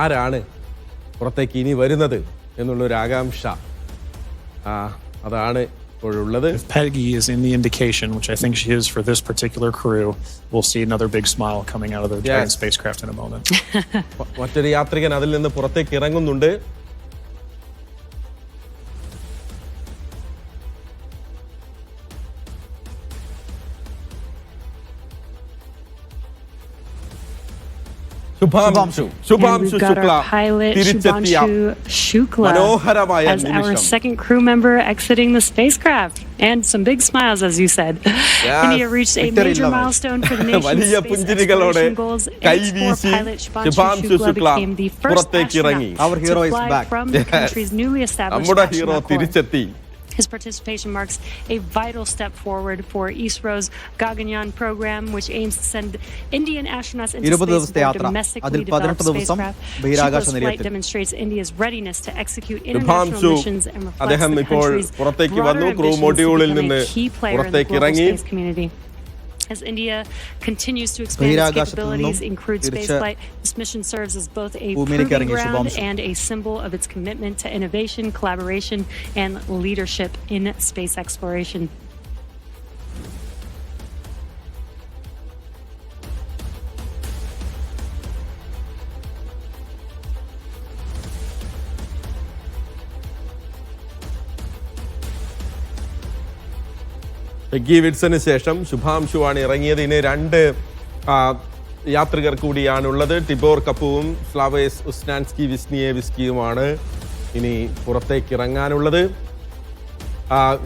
ആരാണ് പുറത്തേക്ക് ഇനി വരുന്നത് എന്നുള്ളൊരു ആകാംക്ഷ അതാണ് ഇപ്പോഴുള്ളത്. If Peggy is in the indication, which I think she is for this particular crew, we'll see another big smile coming out of the Dragon spacecraft in a moment. മറ്റൊരു യാത്രികൻ അതിൽ നിന്ന് പുറത്തേക്ക് ഇറങ്ങുന്നുണ്ട്. Shubhamshu Shukla as our second crew member exiting the spacecraft. And some big smiles, as you said. India reached a major milestone for the nation's space exploration goals. H4 pilot Shubhamshu Shukla became the first astronaut to fly from the country's newly established astronaut corps. His participation marks a vital step forward for ISRO's Gaganyaan program, which aims to send Indian astronauts into space with domestically developed spacecraft. Shuklas flight demonstrates India's readiness to execute international missions and reflects the country's broader ambitions to become a key player in the global space community. As India continues to expand its capabilities in crewed spaceflight, this mission serves as both a proving ground and a symbol of its commitment to innovation, collaboration, and leadership in space exploration. Peggy വിഡ്സന് ശേഷം ശുഭാംശുവാണ് ഇറങ്ങിയത്. ഇനി 2 യാത്രികർ കൂടിയാണുള്ളത്. Tibor കപ്പുവും സ്ലാവേസ് ഉസ്നാൻസ്കി വിസ്നിയേവിസ്കിയുമാണ് ഇനി പുറത്തേക്ക് ഇറങ്ങാനുള്ളത്.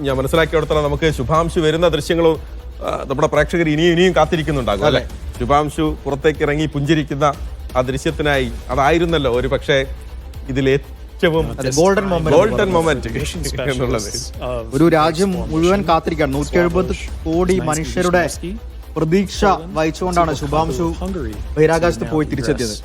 ഞാൻ മനസ്സിലാക്കിയെടുത്തോളം നമുക്ക് ശുഭാംശു വരുന്ന ദൃശ്യങ്ങളും നമ്മുടെ പ്രേക്ഷകർ ഇനിയും കാത്തിരിക്കുന്നുണ്ടാകും അല്ലെ? ശുഭാംശു പുറത്തേക്ക് ഇറങ്ങി പുഞ്ചിരിക്കുന്ന ആ ദൃശ്യത്തിനായി അതായിരുന്നല്ലോ ഒരു പക്ഷേ ഇതിലെ ഗോൾഡൻ മൊമെന്റ് എന്നുള്ളത്. ഒരു രാജ്യം മുഴുവൻ കാത്തിരിക്കുകയാണ്. 170 കോടി മനുഷ്യരുടെ പ്രതീക്ഷ വഹിച്ചുകൊണ്ടാണ് ശുഭാംശു ബഹിരാകാശത്ത് പോയി തിരിച്ചെത്തിയത്.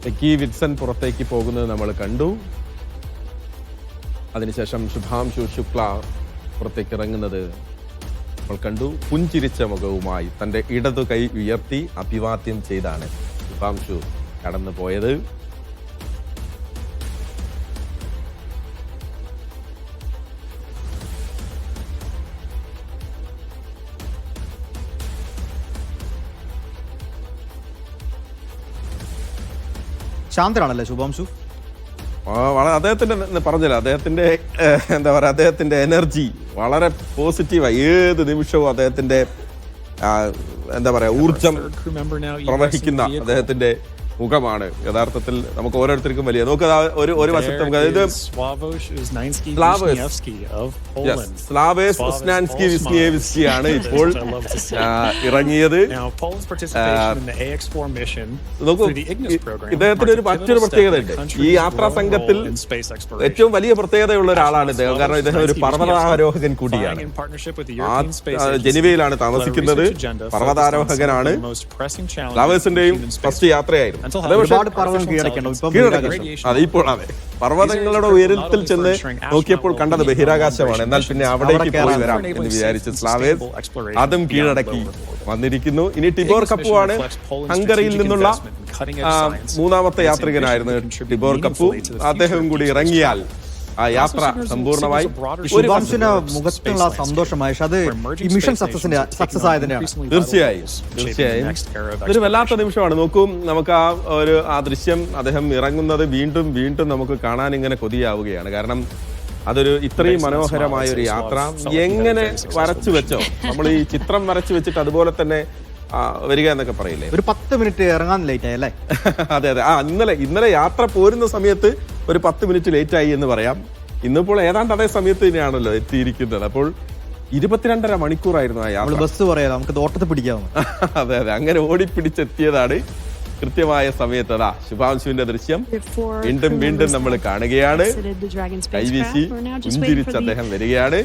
പെഗ്ഗി വിഡ്സൺ പുറത്തേക്ക് പോകുന്നത് നമ്മൾ കണ്ടു. അതിനുശേഷം ശുഭാംശു ശുക്ല പുറത്തേക്ക് ഇറങ്ങുന്നത് കണ്ടു. പുഞ്ചിരിച്ച മുഖവുമായി തന്റെ ഇടതു കൈ ഉയർത്തി അഭിവാദ്യം ചെയ്താണ് ശുഭാംശു കടന്നു പോയത്. ശാന്തനാണല്ലേ ശുഭാംശു? അദ്ദേഹത്തിന്റെ പറഞ്ഞില്ല, അദ്ദേഹത്തിന്റെ എന്താ പറയാ, അദ്ദേഹത്തിന്റെ എനർജി വളരെ പോസിറ്റീവായി. ഏത് നിമിഷവും അദ്ദേഹത്തിന്റെ എന്താ പറയാ ഊർജം പ്രവഹിക്കുന്ന അദ്ദേഹത്തിന്റെ മുഖമാണ് യഥാർത്ഥത്തിൽ നമുക്ക് ഓരോരുത്തർക്കും വലിയ. നമുക്ക് ഒരു വശത്ത് നമുക്ക് അതായത് സ്ലാവേസ് ഉസ്നാൻസ്കി വിസ്നിയേവിസ്കിയാണ് ഇപ്പോൾ ഇറങ്ങിയത്. നോക്കൂ, ഇദ്ദേഹത്തിന് മറ്റൊരു പ്രത്യേകതയുണ്ട്. ഈ യാത്രാ സംഘത്തിൽ ഏറ്റവും വലിയ പ്രത്യേകതയുള്ള ഒരാളാണ് ഇദ്ദേഹം. കാരണം ഇദ്ദേഹം ഒരു പർവ്വതാരോഹകൻ കൂടിയാണ്. ജനീവയിലാണ് താമസിക്കുന്നത്. പർവ്വതാരോഹകനാണ്. സ്ലാവേസിന്റെയും ഫസ്റ്റ് യാത്രയായിരുന്നു. ഇപ്പോൾ അതെ, പർവ്വതങ്ങളുടെ ഉയരത്തിൽ ചെന്ന് നോക്കിയപ്പോൾ കണ്ടത് ബഹിരാകാശമാണ്. എന്നാൽ പിന്നെ അവിടേക്ക് പോയി വരാം എന്ന് വിചാരിച്ച് സ്ലാവേസ് അതും കീഴടക്കി വന്നിരിക്കുന്നു. ഇനി ടിബോർ കപ്പുവാണ് ഹംഗറിയിൽ നിന്നുള്ള 3ാമത്തെ യാത്രികനായിരുന്നു ടിബോർ കപ്പു. അദ്ദേഹം കൂടി ഇറങ്ങിയാൽ ആ യാത്ര സമ്പൂർണ്ണമായി. ശുഭാംശുവിന്റെ മുഖത്തുള്ള സന്തോഷമായി അത് ഈ മിഷൻ സക്സസ് ആയതിനാണ്. തീർച്ചയായും ഇതൊരു വല്ലാത്ത നിമിഷമാണ്. നോക്കൂ, നമുക്ക് ആ ദൃശ്യം അദ്ദേഹം ഇറങ്ങുന്നത് വീണ്ടും വീണ്ടും നമുക്ക് കാണാൻ ഇങ്ങനെ കൊതിയാവുകയാണ്. കാരണം അതൊരു ഇത്രയും മനോഹരമായ ഒരു യാത്ര എങ്ങനെ വരച്ചു വെച്ചോ, നമ്മൾ ഈ ചിത്രം വരച്ചു വെച്ചിട്ട് അതുപോലെ തന്നെ വരിക എന്നൊക്കെ പറയില്ലേ. ഒരു 10 മിനിറ്റ് ഇറങ്ങാൻ ലേറ്റ് ആയി അല്ലേ? അതെ അതെ. ഇന്നലെ യാത്ര പോരുന്ന സമയത്ത് ഒരു 10 മിനിറ്റ് ലേറ്റ് ആയി എന്ന് പറയാം. ഇന്നിപ്പോൾ ഏതാണ്ട് അതേ സമയത്ത് തന്നെയാണല്ലോ എത്തിയിരിക്കുന്നത്. അപ്പോൾ 22.5 മണിക്കൂറായിരുന്നു ആ യാത്ര. ബസ് പറയാം, നമുക്ക് തോട്ടത്തിൽ പിടിക്കാവുന്ന. അതെ അതെ, അങ്ങനെ ഓടിപ്പിടിച്ചെത്തിയതാണ് കൃത്യമായ സമയത്ത്. അതാ ശുഭാംശുവിന്റെ ദൃശ്യം വീണ്ടും വീണ്ടും നമ്മൾ കാണുകയാണ്. കൈവീശി പുഞ്ചിരിച്ച് അദ്ദേഹം വരികയാണ്.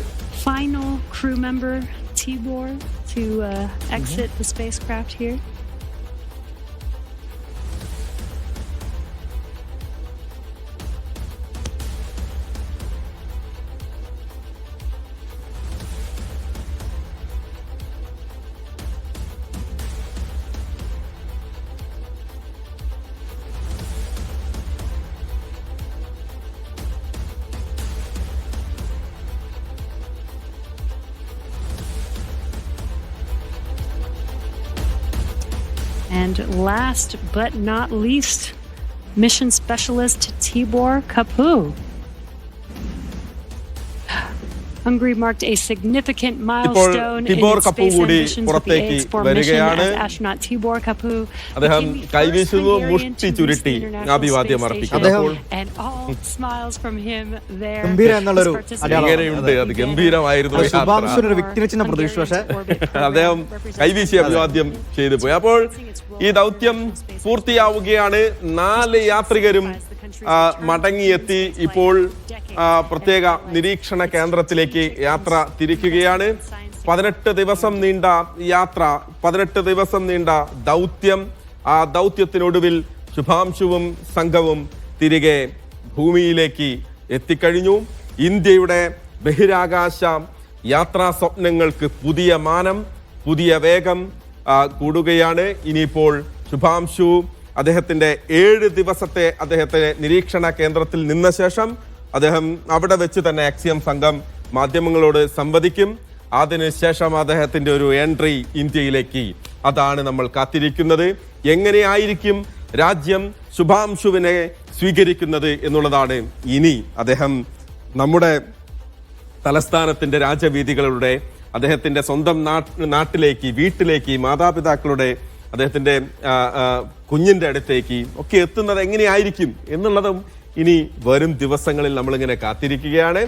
Final crew member Tibor to exit the spacecraft here. And last but not least, mission specialist Tibor Kapu. Hungary marked a significant milestone in its space ambitions with the AX4 mission as astronaut Tibor Kapu അദ്ദേഹം became the first കൈവീശുന്നു Hungarian മുഷ്ടി to reach ചുരുട്ടി the International അഭിവാദ്യം Space അർപ്പിക്കുന്നു. Station. അപ്പോൾ And all smiles from him there. ഗംഭീര എന്നുള്ളൊരു His participation ഇങ്ങനെയുണ്ട് അത് ഗംഭീരമായിരുന്നു യാത്ര. ശുഭാംശുവിന് ഒരു വ്യക്തിനെ ചിഹ്നം പ്രതീക്ഷിച്ചു പക്ഷേ അദ്ദേഹം കൈവീശി അഭിവാദ്യം ചെയ്തു പോയി. അപ്പോൾ ഈ ദൗത്യം പൂർത്തിയാവുകയാണ്. 4 യാത്രികരും മടങ്ങിയെത്തി. ഇപ്പോൾ പ്രത്യേക നിരീക്ഷണ കേന്ദ്രത്തിലേക്ക് യാത്ര തിരിക്കുകയാണ്. 18 ദിവസം നീണ്ട യാത്ര, 18 ദിവസം നീണ്ട ദൗത്യം. ആ ദൗത്യത്തിനൊടുവിൽ ശുഭാംശുവും സംഘവും തിരികെ ഭൂമിയിലേക്ക് എത്തിക്കഴിഞ്ഞു. ഇന്ത്യയുടെ ബഹിരാകാശ യാത്രാ സ്വപ്നങ്ങൾക്ക് പുതിയ മാനം, പുതിയ വേഗം കൂടുകയാണ്. ഇനിയിപ്പോൾ ശുഭാംശു അദ്ദേഹത്തിന്റെ 7 ദിവസത്തെ അദ്ദേഹത്തെ നിരീക്ഷണ കേന്ദ്രത്തിൽ നിന്ന ശേഷം അദ്ദേഹം അവിടെ വെച്ച് തന്നെ ആക്സിയം സംഘം മാധ്യമങ്ങളോട് സംവദിക്കും. അതിനുശേഷം അദ്ദേഹത്തിന്റെ ഒരു എൻട്രി ഇന്ത്യയിലേക്ക്, അതാണ് നമ്മൾ കാത്തിരിക്കുന്നത്. എങ്ങനെയായിരിക്കും രാജ്യം ശുഭാംശുവിനെ സ്വീകരിക്കുന്നത് എന്നുള്ളതാണ് ഇനി. അദ്ദേഹം നമ്മുടെ തലസ്ഥാനത്തിന്റെ രാജവീഥികളുടെ, അദ്ദേഹത്തിന്റെ സ്വന്തം നാട്ടിലേക്ക്, വീട്ടിലേക്ക്, മാതാപിതാക്കളുടെ, അദ്ദേഹത്തിന്റെ കുഞ്ഞിന്റെ അടുത്തേക്ക് ഒക്കെ എത്തുന്നത് എങ്ങനെയായിരിക്കും എന്നുള്ളതും ഇനി വരും ദിവസങ്ങളിൽ നമ്മളിങ്ങനെ കാത്തിരിക്കുകയാണ്.